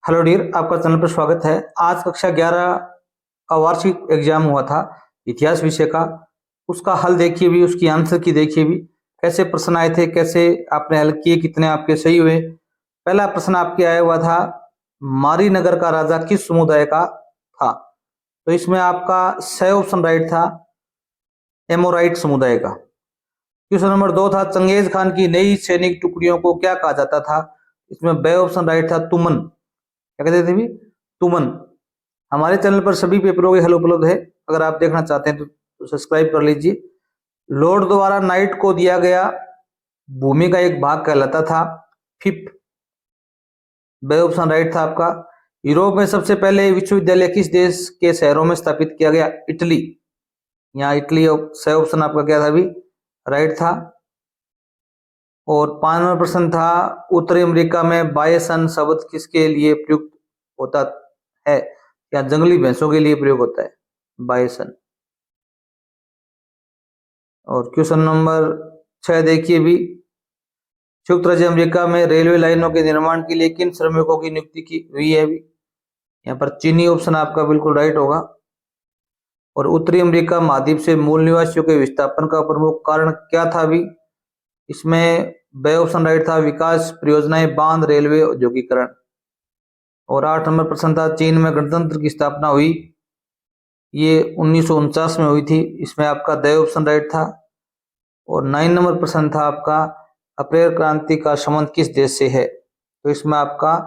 Hello dear, आपका channel पर स्वागत है। आज कक्षा 11 का वार्षिक एग्जाम हुआ था इतिहास विषय का। उसका हल देखिए भी, उसकी आंसर की देखिए भी, कैसे प्रश्न आए थे, कैसे आपने हल किए, कितने आपके सही हुए। पहला प्रश्न आपके आया हुआ था, मारी नगर का राजा किस समुदाय का था? तो इसमें आपका सही ऑप्शन राइट था, एमोराइट समुदाय का। क्वेश्चन नंबर 2 था, चंगेज खान की नई सैनिक टुकड़ियों को क्या कहा जाता था? इसमें बे ऑप्शन राइट था, तुमन। क्या कहते थे भी? तुमन। हमारे चैनल पर सभी पेपरों के हल उपलब्ध है, अगर आप देखना चाहते हैं तो सब्सक्राइब कर लीजिए। लॉर्ड द्वारा नाइट को दिया गया भूमि का एक भाग कहलाता था फिप। बे ऑप्शन राइट था आपका। यूरोप में सबसे पहले विश्वविद्यालय किस देश के शहरों में स्थापित किया गया? इटली। यहाँ इटली सही ऑप्शन आपका क्या था? भी राइट था। और 5वां प्रश्न था, उत्तरी अमेरिका में बायसन शब्द किसके लिए प्रयुक्त होता है? या जंगली भैंसों के लिए प्रयोग होता है बायसन। और क्वेश्चन नंबर 6 देखिए भी, संयुक्त राज्य अमेरिका में रेलवे लाइनों के निर्माण के लिए किन श्रमिकों की नियुक्ति की हुई है? भी यहाँ पर चीनी ऑप्शन आपका बिल्कुल राइट होगा। और उत्तरी अमेरिका महाद्वीप से मूल निवासियों के विस्थापन का प्रमुख कारण क्या था? भी इसमें बे ऑप्शन राइट था, विकास परियोजनाएं, बांध, रेलवे, औद्योगिकरण। और 8 नंबर प्रश्न था, चीन में गणतंत्र की स्थापना हुई, ये 1949 में हुई थी। इसमें आपका द ऑप्शन राइट था। और 9 नंबर प्रश्न था आपका, अप्रैल क्रांति का संबंध किस देश से है? तो इसमें आपका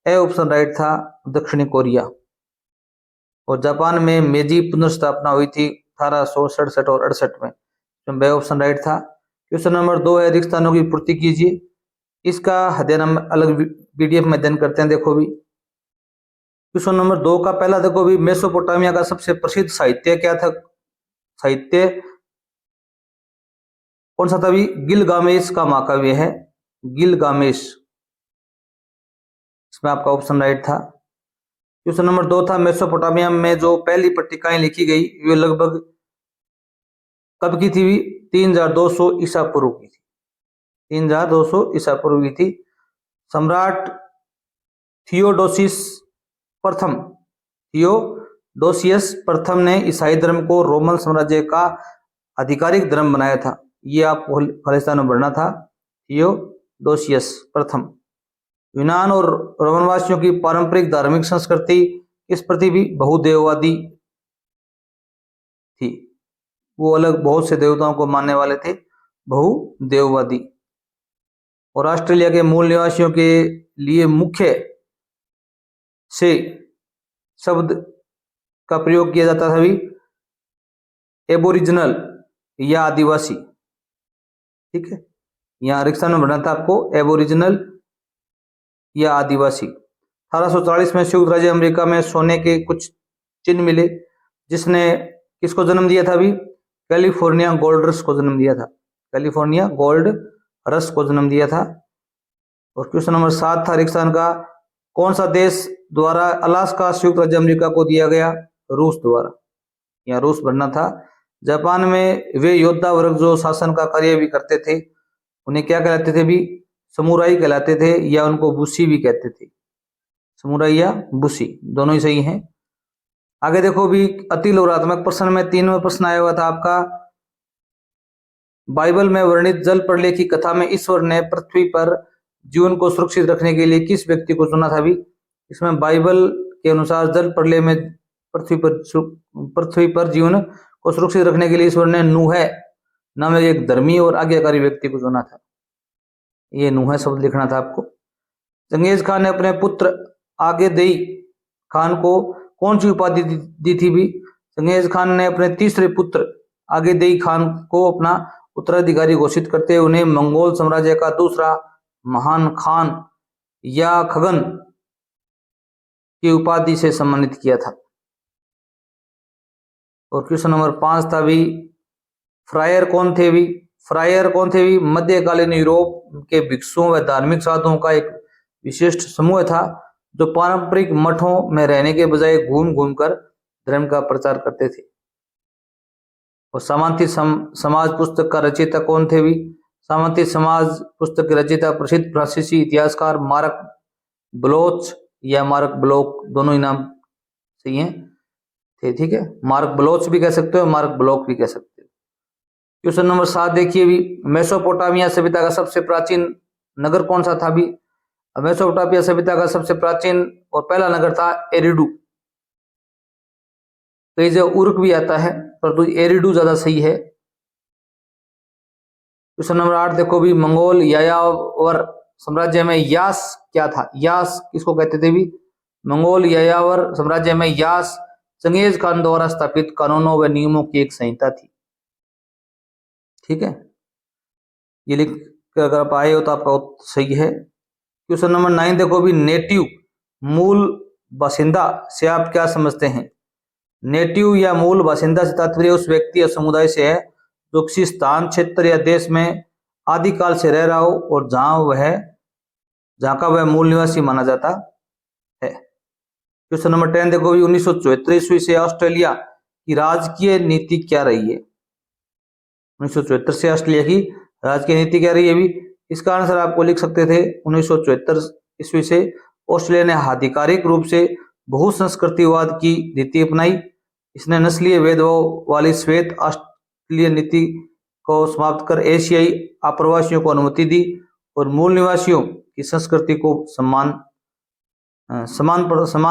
ए ऑप्शन राइट था, दक्षिणी कोरिया। और जापान में मेजी पुनर्स्थापना हुई थी 1867 और 68 में। इसमें बे ऑप्शन राइट था। क्वेश्चन नंबर 2 है, रिक्त स्थानों की पूर्ति कीजिए। इसका अध्ययन हम अलग पीडीएफ में अध्ययन करते हैं। देखो भी क्वेश्चन नंबर 2 का पहला देखो भी, मेसोपोटामिया का सबसे प्रसिद्ध साहित्य क्या था? साहित्य कौन सा था? भी गिलगामेश का महाकाव्य है, गिलगामेश। इसमें आपका ऑप्शन राइट था। क्वेश्चन नंबर 2 था, मेसोपोटामिया में जो पहली पट्टिकाएं लिखी गई वे लगभग कब की थी? 3200 ईसा पूर्व की थी। 3200 ईसा पूर्व की थी। सम्राट थियोडोसिस प्रथम ने ईसाई धर्म को रोमन साम्राज्य का आधिकारिक धर्म बनाया था। ये आप खालिस्तान में पढ़ना था, थियोडोसियस प्रथम। यूनान और रोमनवासियों की पारंपरिक धार्मिक संस्कृति इस प्रति भी बहुदेववादी थी। वो अलग बहुत से देवताओं को मानने वाले थे, बहुदेववादी। और ऑस्ट्रेलिया के मूल निवासियों के लिए मुख्य से शब्द का प्रयोग किया जाता था भी एबोरिजिनल या आदिवासी। ठीक है, यहाँ रिक्शा में बढ़ना था आपको, एबोरिजिनल या आदिवासी। 1840 में संयुक्त राज्य अमेरिका में सोने के कुछ चिन्ह मिले, जिसने किसको जन्म दिया था? भी कैलिफोर्निया गोल्ड रश को जन्म दिया था, कैलिफोर्निया गोल्ड रश को जन्म दिया था। और क्वेश्चन नंबर 7 था, रिक्सान का कौन सा देश द्वारा अलास्का संयुक्त राज्य अमेरिका को दिया गया? रूस द्वारा। यहाँ रूस बनना था। जापान में वे योद्धा वर्ग जो शासन का कार्य भी करते थे, उन्हें क्या कहलाते थे? भी समुराई कहलाते थे, या उनको बुशी भी कहते थे। समुराई या बुशी दोनों ही सही हैं। आगे देखो भी, अति लोकात्मक प्रश्न में 3वां प्रश्न आया हुआ था आपका, बाइबल में वर्णित जल प्रलय की कथा में ईश्वर ने पृथ्वी पर जीवन को सुरक्षित रखने के लिए किस व्यक्ति को चुना था? भी इसमें बाइबल के अनुसार जल प्रलय में पृथ्वी पर जीवन को सुरक्षित रखने के लिए ईश्वर ने नूह नामक एक धर्मी और आज्ञाकारी व्यक्ति को चुना था। ये नूह शब्द लिखना था आपको। चंगेज खान ने अपने पुत्र आगेदेई खान को कौन सी उपाधि दी थी? भी चंगेज खान ने अपने तीसरे पुत्र आगेदेई खान को अपना उत्तराधिकारी घोषित करते हुए उन्हें मंगोल साम्राज्य का दूसरा महान खान या खगन की उपाधि से सम्मानित किया था। और क्वेश्चन नंबर 5 था भी, फ्रायर कौन थे? भी फ्रायर कौन थे? भी मध्यकालीन यूरोप के भिक्षुओं व धार्मिक साधुओं का एक विशिष्ट समूह था, जो पारंपरिक मठों में रहने के बजाय घूम घूम कर धर्म का प्रचार करते थे। और सामंती समाज पुस्तक का रचयिता कौन थे? भी सामंती समाज पुस्तक के रचयिता प्रसिद्ध फ्रांसीसी इतिहासकार मार्क ब्लोच या मार्क ब्लॉक, दोनों ही नाम सही हैं थे, ठीक है। मार्क ब्लोच भी कह सकते हो, मार्क ब्लॉक भी कह सकते हो। क्वेश्चन नंबर 7 देखिए भी, मेसोपोटामिया सभ्यता का सबसे प्राचीन नगर कौन सा था भी? मेसोपोटामिया सभ्यता का सबसे प्राचीन और पहला नगर था एरिडू। कई जगह उर्क भी आता है, परंतु एरिडू ज्यादा सही है। क्वेश्चन नंबर 8 देखो भी, मंगोल यायावर साम्राज्य में यास क्या था? यास किसको कहते थे भी? मंगोल यायावर साम्राज्य में यास चंगेज खान द्वारा स्थापित कानूनों व नियमों की एक संहिता थी, ठीक है। ये लिख कर अगर आप आए हो तो आपका उत्तर सही है। क्वेश्चन नंबर 9 देखो भी, नेटिव मूल बासिंदा से आप क्या समझते हैं? नेटिव या मूल बासिंदा से तात्पर्य उस व्यक्ति या समुदाय से है जो किसी स्थान, क्षेत्र या देश में आदिकाल से रह रहा हो और जहां का वह मूल निवासी माना जाता है। क्वेश्चन नंबर 10 देखो भी, 1974 ईस्वी से ऑस्ट्रेलिया की राजकीय नीति क्या रही है? 1974 से ऑस्ट्रेलिया की राजकीय नीति क्या रही है भी? इसका आंसर आपको लिख सकते थे, 1974 ईस्वी से ऑस्ट्रेलिया ने आधिकारिक रूप से बहुसंस्कृतिवाद की नीति अपनाई। इसने नस्लीय भेदभाव वाली श्वेत ऑस्ट्रेलिया नीति को समाप्त कर एशियाई आप्रवासियों को अनुमति दी और मूल निवासियों की संस्कृति को सम्मान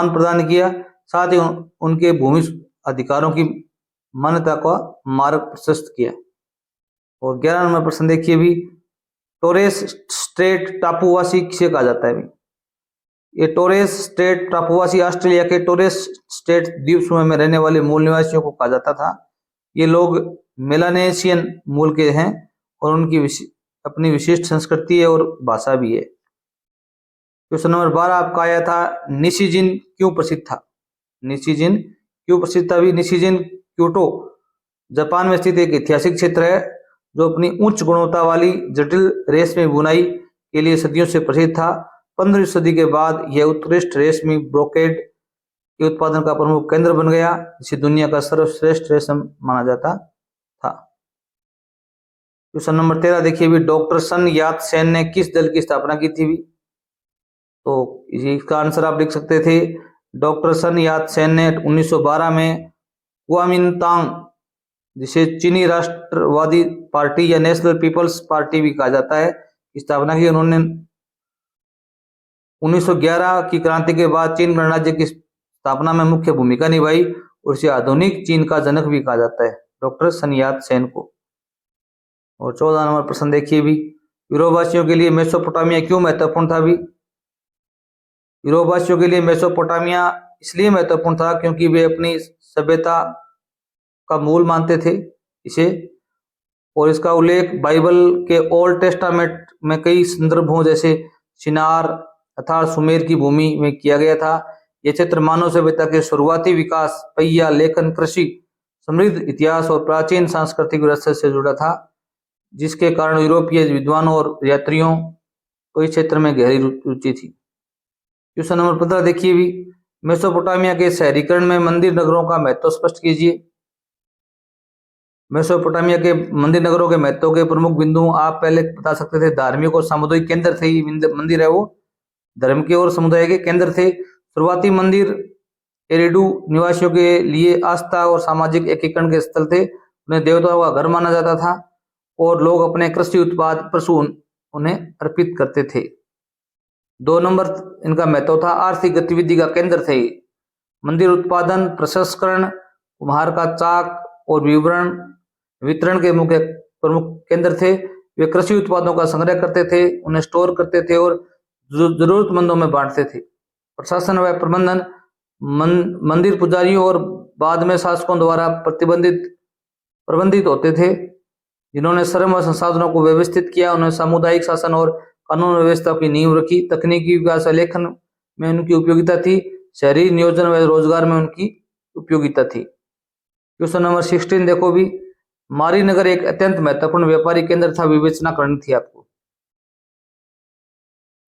प्रदान किया। साथ ही उनके भूमि अधिकारों की मान्यता का मार्ग प्रशस्त किया। और 11 नंबर प्रश्न देखिए भी, टोरेस स्ट्रेट टापुवासी किसे कहा जाता है भी? ये टोरेस स्ट्रेट टापुवासी ऑस्ट्रेलिया के टोरेस स्ट्रेट द्वीप समूह में रहने वाले मूल निवासियों को कहा जाता था। ये लोग मेलानेशियन मूल के हैं और उनकी अपनी विशिष्ट संस्कृति है और भाषा भी है। क्वेश्चन नंबर 12 आपका आया था, निशिजिन क्यों प्रसिद्ध था? निशिजिन क्यों प्रसिद्ध था भी? निशिजिन क्योटो जापान में स्थित एक ऐतिहासिक क्षेत्र है जो अपनी उच्च गुणवत्ता वाली जटिल रेशमी बुनाई के लिए सदियों से प्रसिद्ध था। 15वीं सदी के बाद यह उत्कृष्ट रेशमी ब्रोकेड के उत्पादन का प्रमुख केंद्र बन गया, जिसे दुनिया का सर्वश्रेष्ठ रेशम माना जाता था। क्वेश्चन नंबर 13 देखिए भी, डॉक्टर सन यात सेन ने किस दल की स्थापना की थी भी? तो इसका आंसर आप लिख सकते थे, डॉक्टर सन यात सेन ने 1912 में कुओमिंतांग, जिसे चीनी राष्ट्रवादी पार्टी या नेशनल पीपल्स पार्टी भी कहा जाता है, स्थापना की। उन्होंने 1911 की क्रांति के बाद चीन गणराज्य की स्थापना में मुख्य भूमिका निभाई और इसे आधुनिक चीन का जनक भी कहा जाता है, डॉक्टर सन यात सेन को। और 14 नंबर प्रश्न देखिए भी, यूरोपवासियों के लिए मेसोपोटामिया क्यों महत्वपूर्ण था भी? यूरोपवासियों के लिए मेसोपोटामिया इसलिए महत्वपूर्ण था क्योंकि वे अपनी सभ्यता का मूल मानते थे इसे, और इसका उल्लेख बाइबल के ओल्ड टेस्टामेंट में कई संदर्भों जैसे शिनार अर्थात सुमेर की भूमि में किया गया था। यह क्षेत्र मानव सभ्यता के शुरुआती विकास, पहिया, लेखन, कृषि, समृद्ध इतिहास और प्राचीन सांस्कृतिक विरासत से जुड़ा था, जिसके कारण यूरोपीय विद्वानों और यात्रियों को इस क्षेत्र में गहरी रुचि थी। क्वेश्चन नंबर 15 देखिए भी, मेसोपोटामिया के शहरीकरण में मंदिर नगरों का महत्व स्पष्ट कीजिए। मेसोपोटामिया के मंदिर नगरों के महत्व के प्रमुख बिंदु आप पहले बता सकते थे। धार्मिक और सामुदायिक केंद्र थे, मंदिर है वो धर्म के और समुदाय के केंद्र थे। शुरुआती मंदिर एरिडू निवासियों के लिए आस्था और सामाजिक एकीकरण के स्थल थे। उन्हें देवताओं का घर माना जाता था और लोग अपने कृषि उत्पाद पशु उन्हें अर्पित करते थे। 2 नंबर इनका महत्व था, आर्थिक गतिविधि का केंद्र थे। मंदिर उत्पादन, प्रसंस्करण, कुम्हार का चाक और वितरण के मुख्य प्रमुख केंद्र थे। वे कृषि उत्पादों का संग्रह करते थे, उन्हें स्टोर करते थे और जरूरतमंदों में बांटते थे। प्रशासन व प्रबंधन मंदिर पुजारियों और बाद में शासकों द्वारा प्रबंधित होते थे, जिन्होंने श्रम व संसाधनों को व्यवस्थित किया। उन्होंने सामुदायिक शासन और कानून व्यवस्था की नींव रखी। तकनीकी विकास व लेखन में उनकी उपयोगिता थी। शहरी नियोजन व रोजगार में उनकी उपयोगिता थी। क्वेश्चन नंबर 16 देखो भी, मारीनगर एक अत्यंत महत्वपूर्ण व्यापारिक केंद्र था, विवेचना करनी थी आपको।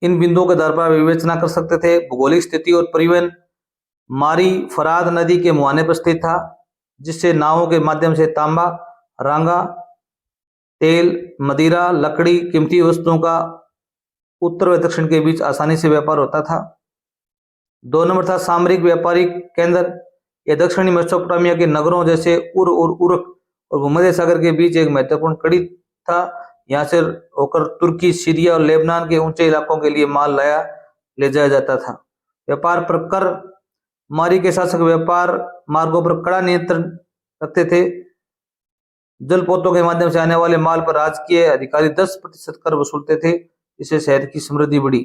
इन बिंदुओं के आधार पर विवेचना कर सकते थे। भौगोलिक स्थिति और परिवहन, मारी फराद नदी के मुहाने पर स्थित था, जिससे नावों के माध्यम से तांबा, रांगा, तेल, मदिरा, लकड़ी, कीमती वस्तुओं का उत्तर व दक्षिण के बीच आसानी से व्यापार होता था। 2 नंबर था सामरिक व्यापारिक केंद्र। यह दक्षिणी मेसोपोटामिया के नगरों जैसे उर और उरक और भूमध्य सागर के बीच एक महत्वपूर्ण कड़ी था। यहाँ से होकर तुर्की, सीरिया और लेबनान के ऊंचे इलाकों के लिए माल ले जाया जाता था। व्यापार पर कर। मारी के शासक व्यापार मार्गों पर कड़ा नियंत्रण रखते थे। जलपोतों के माध्यम से आने वाले माल पर राजकीय अधिकारी 10% कर वसूलते थे, जिससे शहर की समृद्धि बढ़ी।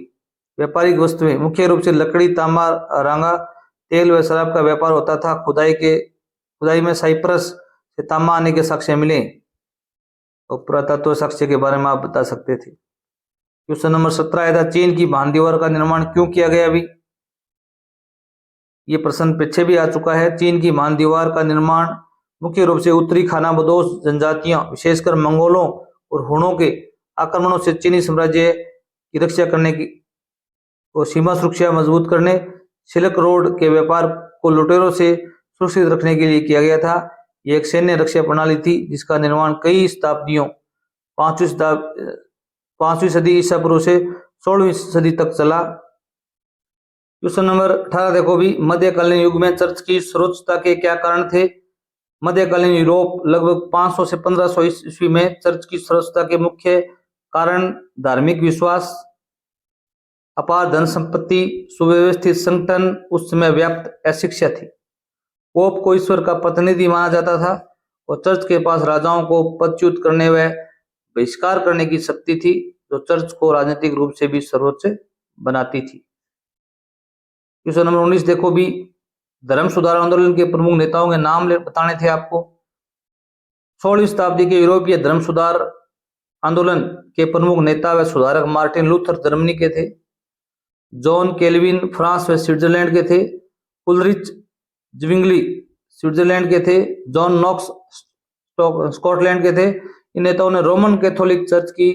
व्यापारिक वस्तुएं मुख्य रूप से लकड़ी, तांबा, रांगा, तेल व शराब का व्यापार होता था। खुदाई में साइप्रस से तांबा आने के साक्ष्य मिले और पुरातत्व साक्ष्य के बारे में आप बता सकते थे। क्वेश्चन नंबर 17 आया था चीन की महान दीवार का निर्माण क्यों किया गया। अभी ये प्रश्न पीछे भी आ चुका है। चीन की महान दीवार का निर्माण मुख्य रूप से उत्तरी खानाबदोश जनजातियां, विशेषकर मंगोलों और हुनों के आक्रमणों से चीनी साम्राज्य की रक्षा करने की और सीमा सुरक्षा मजबूत करने, सिल्क रोड के व्यापार को लुटेरों से सुरक्षित रखने के लिए किया गया था। यह एक सैन्य रक्षा प्रणाली थी जिसका निर्माण कई शताब्दियों 5वीं सदी ईसा पूर्व से 16वीं सदी तक चला। क्वेश्चन नंबर 18 देखो भी, मध्यकालीन युग में चर्च की सर्वोच्चता के क्या कारण थे। मध्यकालीन यूरोप लगभग 500 से 1500 ईस्वी में चर्च की सर्वोच्चता के मुख्य कारण धार्मिक विश्वास, अपार धन संपत्ति, सुव्यवस्थित संगठन, उस समय व्याप्त अशिक्षा थी। पोप को ईश्वर का प्रतिनिधि माना जाता था और चर्च के पास राजाओं को पदच्युत करने व बहिष्कार करने की शक्ति थी, जो चर्च को राजनीतिक रूप से भी सर्वोच्च बनाती थी। क्वेश्चन नंबर 19 देखो भी, धर्म सुधार आंदोलन के प्रमुख नेताओं के नाम बताने थे आपको। 16वीं शताब्दी के यूरोपीय धर्म सुधार आंदोलन के प्रमुख नेता व सुधारक मार्टिन लूथर जर्मनी के थे। जॉन कैल्विन फ्रांस व स्विट्जरलैंड के थे। उलरिच ज्विंगली स्विट्जरलैंड के थे। जॉन नॉक्स स्कॉटलैंड के थे। इन नेताओं ने रोमन कैथोलिक चर्च की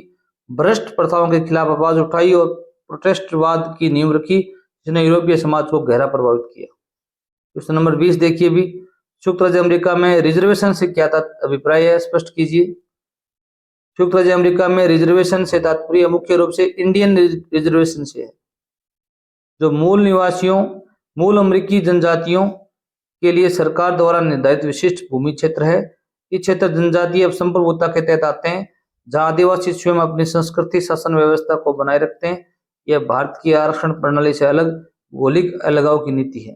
भ्रष्ट प्रथाओं के खिलाफ आवाज उठाई और प्रोटेस्टवाद की नींव रखी, जिसने यूरोपीय समाज को गहरा प्रभावित किया। क्वेश्चन नंबर 20 देखिए भी, संयुक्त राज्य अमेरिका में रिजर्वेशन से क्या अभिप्राय है, स्पष्ट कीजिए। संयुक्त राज्य अमेरिका में रिजर्वेशन से तात्पर्य मुख्य रूप से इंडियन रिजर्वेशन से है, जो मूल निवासियों, मूल अमेरिकी जनजातियों के लिए सरकार द्वारा निर्धारित विशिष्ट भूमि क्षेत्र है। ये क्षेत्र जनजातीय संप्रभुता के तहत आते हैं, जहां आदिवासी स्वयं अपनी संस्कृति, शासन व्यवस्था को बनाए रखते हैं। यह भारत की आरक्षण प्रणाली से अलग भौगोलिक अलगाव की नीति है।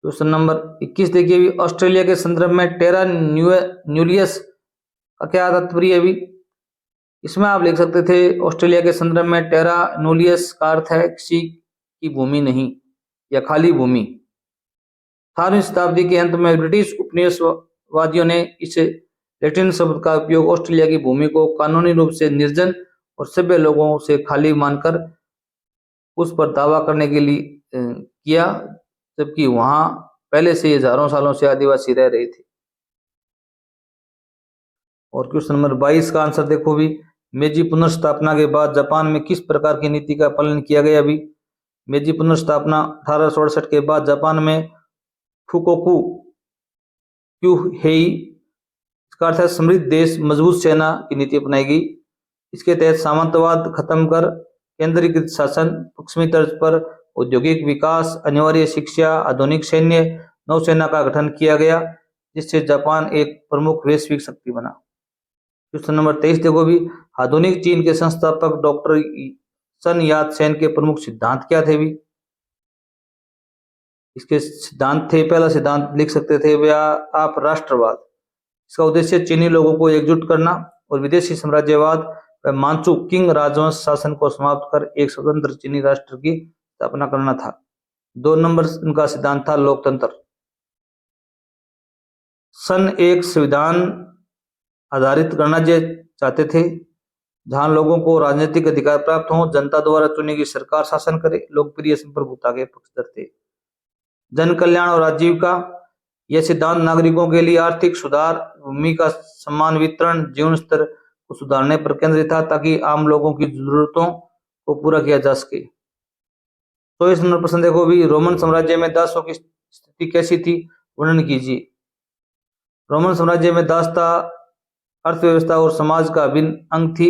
क्वेश्चन नंबर 21 देखिए भी, ऑस्ट्रेलिया के संदर्भ में टेरा न्यूलियस का क्या तात्पर्य है। अभी इसमें आप लिख सकते थे, ऑस्ट्रेलिया के संदर्भ में टेरा न्यूलियस का अर्थ है किसी की भूमि नहीं या खाली भूमि। 18वीं शताब्दी के अंत में ब्रिटिश उपनिवेशवादियों ने इस लैटिन शब्द का उपयोग ऑस्ट्रेलिया की भूमि को कानूनी रूप से निर्जन और सभ्य लोगों से खाली मानकर उस पर दावा करने के लिए किया, जबकि वहां पहले से हजारों सालों से आदिवासी रह रहे थे। और क्वेश्चन नंबर 22 का आंसर देखो भी, मेजी पुनर्स्थापना के बाद जापान में किस प्रकार की नीति का पालन किया गया। अभी मेजी पुनर्स्थापना 1868 के बाद जापान में फुकोकू क्यूहेई, इसका अर्थ है समृद्ध देश, मजबूत सेना की नीति अपनाई गई। इसके तहत सामंतवाद खत्म कर केंद्रीकृत शासन, पश्चिमी तर्ज पर औद्योगिक विकास, अनिवार्य शिक्षा, आधुनिक सैन्य नौसेना का गठन किया गया, जिससे जापान एक प्रमुख वैश्विक शक्ति बना। क्वेश्चन नंबर 23 देखो भी, आधुनिक चीन के संस्थापक डॉक्टर सन यात सेन के प्रमुख सिद्धांत क्या थे। भी इसके सिद्धांत थे, पहला सिद्धांत लिख सकते थे वे आप राष्ट्रवाद। इसका उद्देश्य चीनी लोगों को एकजुट करना और विदेशी साम्राज्यवाद व मांचू किंग राजवंश शासन को समाप्त कर एक स्वतंत्र चीनी राष्ट्र की स्थापना करना था। 2 नंबर उनका सिद्धांत था लोकतंत्र। सन एक संविधान आधारित गणराज्य चाहते थे, जहां लोगों को राजनीतिक अधिकार प्राप्त हो, जनता द्वारा चुनी गई सरकार शासन करे, लोकप्रिय संप्रभुता के पक्षधर थे। जन कल्याण और आजीविका, यह सिद्धांत नागरिकों के लिए आर्थिक सुधार, भूमि का समान वितरण, जीवन स्तर को सुधारने पर केंद्रित था, ताकि आम लोगों की जरूरतों को पूरा किया जा सके। तो इस नंबर प्रश्न देखो भी, रोमन साम्राज्य में दासों की स्थिति कैसी थी, वर्णन कीजिए। रोमन साम्राज्य में दासता अर्थव्यवस्था और समाज का अभिन्न अंग थी,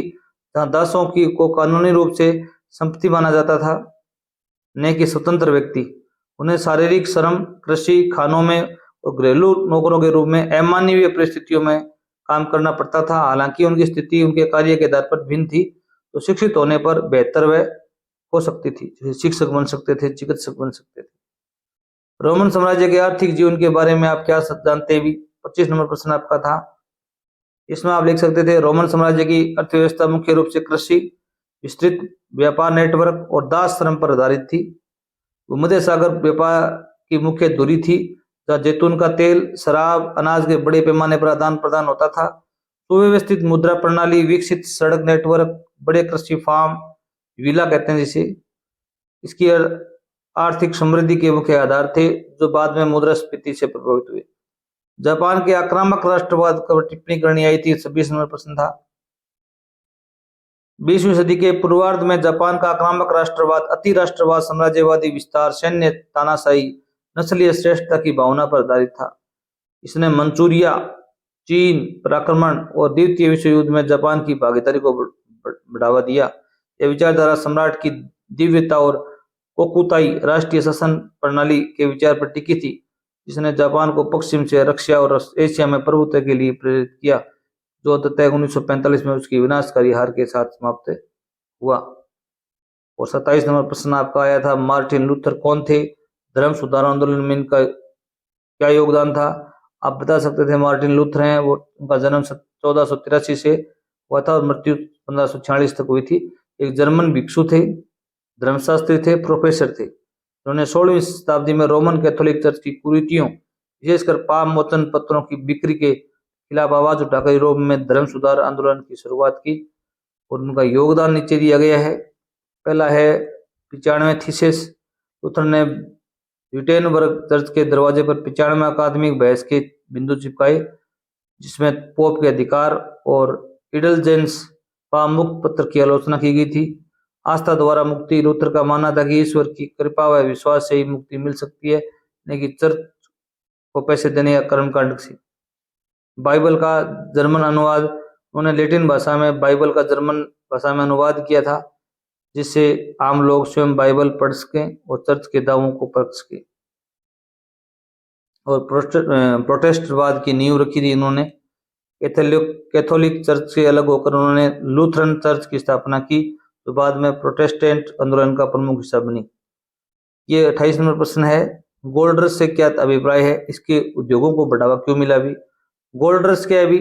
जहां दासों की को कानूनी रूप से संपत्ति माना जाता था। न कि स्वतंत्र व्यक्ति। उन्हें शारीरिक श्रम, कृषि, खानों में और घरेलू नौकरों के रूप में अमानवीय परिस्थितियों में काम करना पड़ता था। हालांकि उनकी स्थिति उनके कार्य के आधार पर भिन्न थी, तो शिक्षित होने पर बेहतर वह हो सकती थी, जैसे शिक्षक बन सकते थे, चिकित्सक बन सकते थे। रोमन साम्राज्य के आर्थिक जीवन के बारे में आप क्या जानते हैं भी? 25 नंबर प्रश्न आपका था। इसमें आप लिख सकते थे, रोमन साम्राज्य की अर्थव्यवस्था मुख्य रूप से कृषि, विस्तृत व्यापार नेटवर्क और दास श्रम पर आधारित थी। भूमध्य सागर व्यापार की मुख्य धुरी थी, जहाँ जैतून का तेल, शराब, अनाज के बड़े पैमाने पर आदान प्रदान होता था। सुव्यवस्थित मुद्रा प्रणाली, विकसित सड़क नेटवर्क, बड़े कृषि फार्म, विला कहते हैं जिसे, इसकी आर्थिक समृद्धि के मुख्य आधार थे, जो बाद में मुद्रास्फीति से प्रभावित हुए। जापान के आक्रामक राष्ट्रवाद पर टिप्पणी करनी आई थी, 26 नंबर प्रश्न था। 20वीं सदी के पूर्वार्ध में जापान का आक्रामक राष्ट्रवाद, अति राष्ट्रवाद, साम्राज्यवादी विस्तार, सैन्य तानाशाही, नस्लीय श्रेष्ठता की भावना पर आधारित था। इसने मंचूरिया, चीन पर आक्रमण और द्वितीय विश्व युद्ध में जापान की भागीदारी को बढ़ावा दिया। यह विचारधारा सम्राट की दिव्यता और कोकुताई राष्ट्रीय शासन प्रणाली के विचार पर टिकी थी, जिसने जापान को पश्चिम से रक्षा और एशिया में प्रभुत्व के लिए प्रेरित किया, जो अंततः 1945 में उसकी विनाशकारी हार के साथ समाप्त हुआ। और 27 नंबर प्रश्न आपका आया था, मार्टिन लूथर कौन थे? धर्म सुधार आंदोलन में इनका क्या योगदान था? आप बता सकते थे मार्टिन लूथर हैं, वो उनका जन्म 1483 से हुआ था और मृत्यु 1546 तक हुई थी। एक जर्मन भिक्षु थे, धर्मशास्त्री थे, प्रोफेसर थे। उन्होंने 16वीं शताब्दी में रोमन कैथोलिक चर्च की कुरीतियों, विशेषकर पाप मोचन पत्रों की बिक्री के खिलाफ आवाज उठाकर यूरोप में धर्म सुधार आंदोलन की शुरुआत की। और उनका योगदान नीचे दिया गया है। पहला है 95 थीसिस। लूथर ने विटेनबर्ग चर्च के दरवाजे पर 95 अकादमिक बहस के बिंदु चिपकाए, जिसमें पोप के अधिकार और इंडल्जेंस मुक्त पत्र की आलोचना की गई थी। आस्था द्वारा मुक्ति। लूथर का मानना था कि ईश्वर की कृपा व विश्वास से ही मुक्ति मिल सकती है, नहीं कि चर्च को पैसे देने या कर्मकांड से। बाइबल का जर्मन अनुवाद, उन्होंने लैटिन भाषा में बाइबल का जर्मन भाषा में अनुवाद किया था, जिससे आम लोग स्वयं बाइबल पढ़ सकें और चर्च के दावों को परख सकें। और प्रोटेस्टेंटवाद की नींव रखी थी इन्होंने। कैथोलिक चर्च से अलग होकर उन्होंने लूथरन चर्च की स्थापना की, तो बाद में प्रोटेस्टेंट आंदोलन का प्रमुख हिस्सा बनी। ये 28 नंबर प्रश्न है, गोल्ड रश से क्या अभिप्राय है? इसके उद्योगों को बढ़ावा क्यों मिला? भी गोल्ड रश के अभी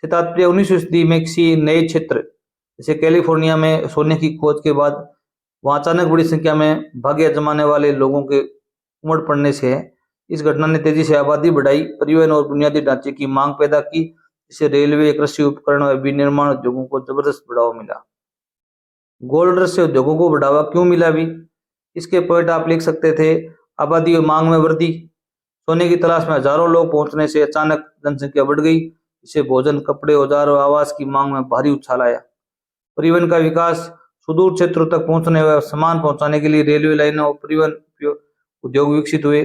से तात्पर्य 19वीं सदी में किसी नए क्षेत्र जैसे कैलिफोर्निया में सोने की खोज के बाद वहां अचानक बड़ी संख्या में भाग्य जमाने वाले लोगों के उमड़ पड़ने से है। इस घटना ने तेजी से आबादी बढ़ाई, परिवहन और बुनियादी ढांचे की मांग पैदा की, जिससे रेलवे, कृषि उपकरण और विनिर्माण उद्योगों को जबरदस्त बढ़ावा मिला। गोल्ड रश से उद्योगों को बढ़ावा क्यों मिला? भी इसके पॉइंट आप लिख सकते थे, आबादी और मांग में वृद्धि, सोने की तलाश में हजारों लोग पहुंचने से अचानक जनसंख्या बढ़ गई, इससे भोजन, कपड़े, औजार और आवास की मांग में भारी उछाल आया। परिवहन का विकास, सुदूर क्षेत्रों तक पहुंचने व सामान पहुंचाने के लिए रेलवे लाइनों और परिवहन उद्योग विकसित हुए।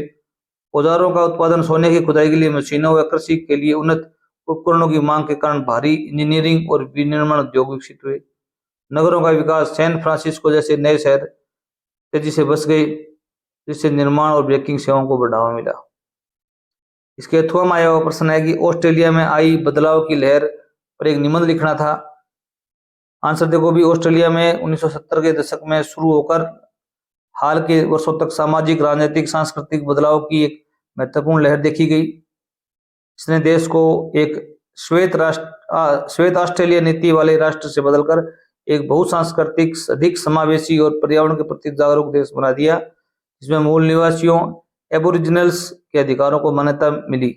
औजारों का उत्पादन, सोने की खुदाई के लिए मशीनों व कृषि के लिए उन्नत उपकरणों की मांग के कारण भारी इंजीनियरिंग और विनिर्माण उद्योग विकसित हुए। नगरों का विकास, सैन फ्रांसिस्को जैसे नए शहर तेजी से बस गए, जिससे निर्माण और ब्रेकिंग सेवाओं को बढ़ावा मिला। इसके अथवा में आया हुआ प्रश्न है कि ऑस्ट्रेलिया में आई बदलाव की लहर पर एक निबंध लिखना था। आंसर देखो भी, ऑस्ट्रेलिया में 1970 के दशक में शुरू होकर हाल के वर्षों तक सामाजिक, राजनीतिक, सांस्कृतिक बदलाव की एक महत्वपूर्ण लहर देखी गई। इसने देश को एक श्वेत ऑस्ट्रेलिया नीति वाले राष्ट्र से बदलकर एक बहुसांस्कृतिक, अधिक समावेशी और पर्यावरण के प्रति जागरूक देश बना दिया, जिसमें मूल निवासियों, एबोरिजिनल्स के अधिकारों को मान्यता मिली।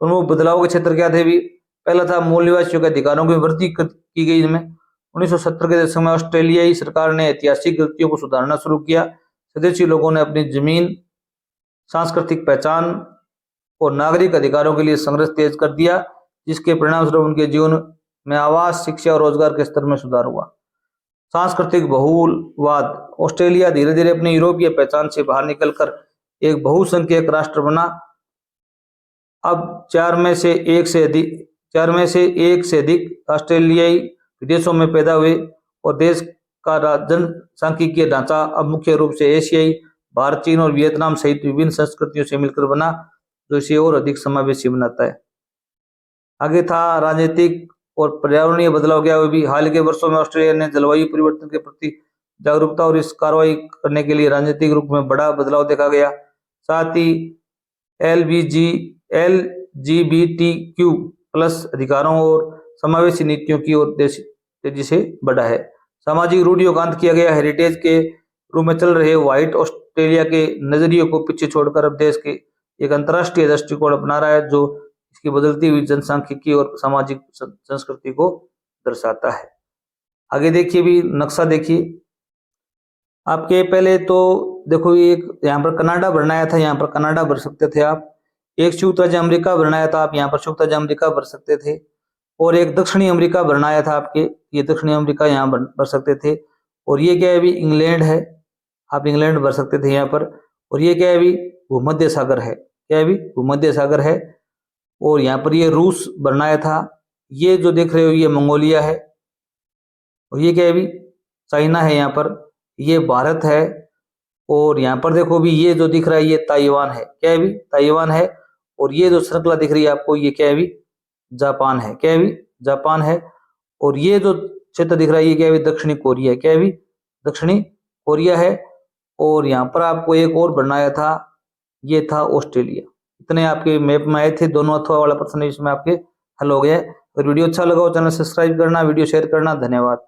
प्रमुख बदलाव के क्षेत्र क्या थे? भी पहला था मूल निवासियों के अधिकारों की वृद्धि की गई। इनमें 1970 के दशक में ऑस्ट्रेलियाई सरकार ने ऐतिहासिक गलतियों को सुधारना शुरू किया। स्वदेशी लोगों ने अपनी जमीन, सांस्कृतिक पहचान और नागरिक अधिकारों के लिए संघर्ष तेज कर दिया, जिसके परिणामस्वरूप उनके जीवन में आवास, शिक्षा और रोजगार के स्तर में सुधार हुआ। सांस्कृतिक बहुलवाद, ऑस्ट्रेलिया धीरे धीरे अपनी यूरोपीय पहचान से बाहर निकलकर एक बहुसंख्यक राष्ट्र बना। अब 4 में से 1 से अधिक ऑस्ट्रेलियाई विदेशों में पैदा हुए और देश का जनसांख्यिकीय ढांचा अब मुख्य रूप से एशियाई भारत, चीन और वियतनाम सहित विभिन्न संस्कृतियों से मिलकर बना, जो इसे और अधिक समावेशी बनाता है। आगे था राजनीतिक और पर्यावरणीय बदलाव क्या हुए भी। हाल के वर्षों में ऑस्ट्रेलिया ने जलवायु परिवर्तन के प्रति जागरूकता और इस कार्रवाई करने के लिए राजनीतिक रूप में बड़ा बदलाव देखा गया। साथ ही LGBTQ प्लस अधिकारों और समावेशी नीतियों की ओर तेजी से बढ़ा है। सामाजिक रूढ़ियों का अंत किया गया। हेरिटेज के रूप में चल रहे व्हाइट ऑस्ट्रेलिया के नजरियों को पीछे छोड़कर अब देश के एक अंतर्राष्ट्रीय दृष्टिकोण अपना रहा है, जो इसकी बदलती हुई जनसांख्यिकी और सामाजिक संस्कृति को दर्शाता है। आगे देखिए भी नक्शा देखिए आपके। पहले तो देखो एक यहाँ पर कनाडा भरना आया था, यहाँ पर कनाडा भर सकते थे आप। एक संयुक्त राज्य अमेरिका भरना आया था, आप यहाँ पर संयुक्त राज्य अमेरिका भर सकते थे। और एक दक्षिणी अमेरिका भरना आया था आपके, ये दक्षिणी अमेरिका यहाँ भर सकते थे। और ये क्या है अभी इंग्लैंड है, आप इंग्लैंड भर सकते थे यहाँ पर। और ये क्या है अभी भूमध्य सागर है, क्या है अभी भूमध्य सागर है। और यहाँ पर ये रूस भरना आया था, ये जो देख रहे हो ये मंगोलिया है। और ये क्या है अभी चाइना है यहाँ पर, ये भारत है। और यहाँ पर देखो भी ये जो दिख रहा है ये ताइवान है, क्या है भी ताइवान है। और ये जो श्रृंखला दिख रही है आपको ये क्या है भी जापान है, क्या है भी जापान है। और ये जो क्षेत्र दिख रहा है ये क्या है भी दक्षिणी कोरिया है, क्या है भी दक्षिणी कोरिया है। और यहाँ पर आपको एक और बनाया था, ये था ऑस्ट्रेलिया। इतने आपके मैप में आए थे, दोनों अथवा वाला प्रश्न इसमें आपके हल हो गया। अगर वीडियो अच्छा लगा हो चैनल सब्सक्राइब करना, वीडियो शेयर करना। धन्यवाद।